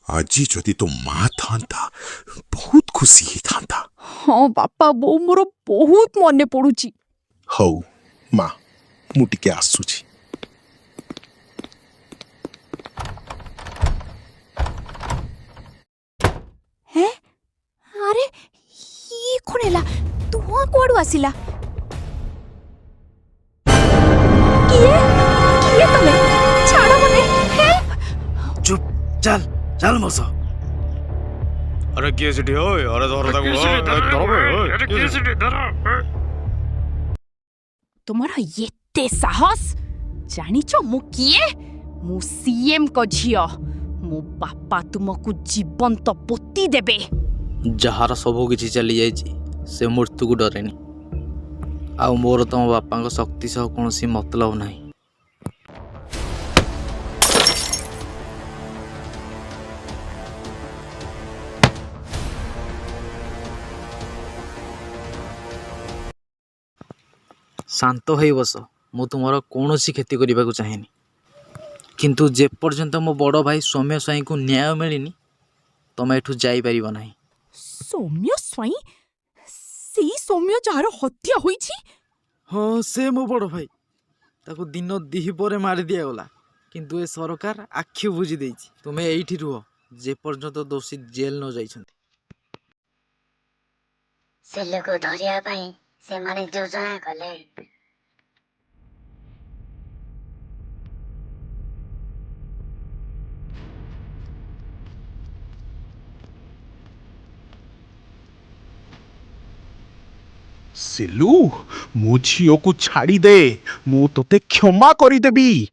आज जदि तो माँ था बहुत खुशी ही था। हाँ बापा बोऊ मोर बहुत मने पड़ुची। हौ माँ मु टिके आसुची। हैं अरे ये कौन हैला तुआ कोडू आसिला किए किए तमे छाड़ मने हेल्प। चुप चल चल मस। अरे किए सिटी ओए अरे धर तुम्हारा एते साहस जानिଛ मु किए मु सीएम को झियो मो बापा तुमको जीवंत पोती देबे। जार सब किछि चली जाइछि से मृत्यु को डरेनी आ मोर तुम बापा शक्ति सह कौन मतलब नहीं। शांत हो बस मु तुमर कौन क्षति करने को चाहेनी किंतु जे पर्यंत मो बड़ भाई सौम्य स्वाई को न्याय मिलनी तुम एठू जाई परिबो नहीं। सौम्य स्वाई सेई सौम्य जार हत्या होईछि। हाँ से मो बड़ भाई ताको दिन दिहिपरे मारी दिया गला किंतु ए सरकार आखि बुझी देछि तुमे एठी रुह जे पर्यंत दोषी जेल न जाइछन्ति। से लोक धरिया पाई से माने योजना कले। सिलू मो झील को छाड़ी दे मु तोते क्षमा करिदेबी।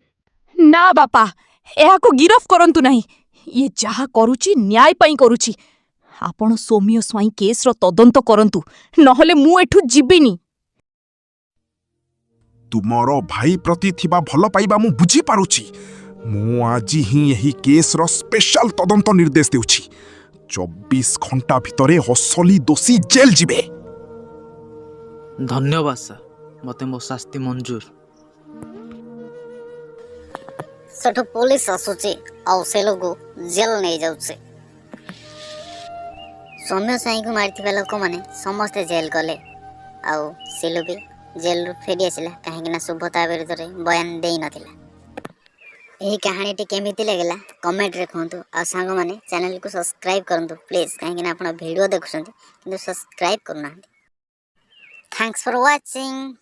ना बापा एहा को गिरफ करंतु नहीं ये जहा करूची न्याय पई करूची। आपण सौम्य स्वाई केस रो तदंत करंतु नहले मु एठू जिबिनी। तुमरो भाई प्रति थिबा भल पाइबा मु बुझी पारुची। मु आज ही यही केस रो स्पेशल तदंत निर्देश देउची। 24 घंटा भितरे असली दोषी जेल जिबे। धन्यवाद सर मते मो शास्ति मंजूर। सठो पुलिस आसुची आउ से लोग जेल नहीं जाउछे। सौम्य साई को मारथिबा लोक माने समस्त जेल गले आउ सिलु भी जेल रु फेरी आसिला काहेकि ना सुभता विरुद्ध रे बयान देई नथिला। एही कहानी टी केमिति लागला कमेंट रे कहंतु आ सांग माने चैनल को सब्सक्राइब करंतु प्लीज काहेकि ना आपण वीडियो देखुछंती किंतु सब्सक्राइब करना। Thanks for watching.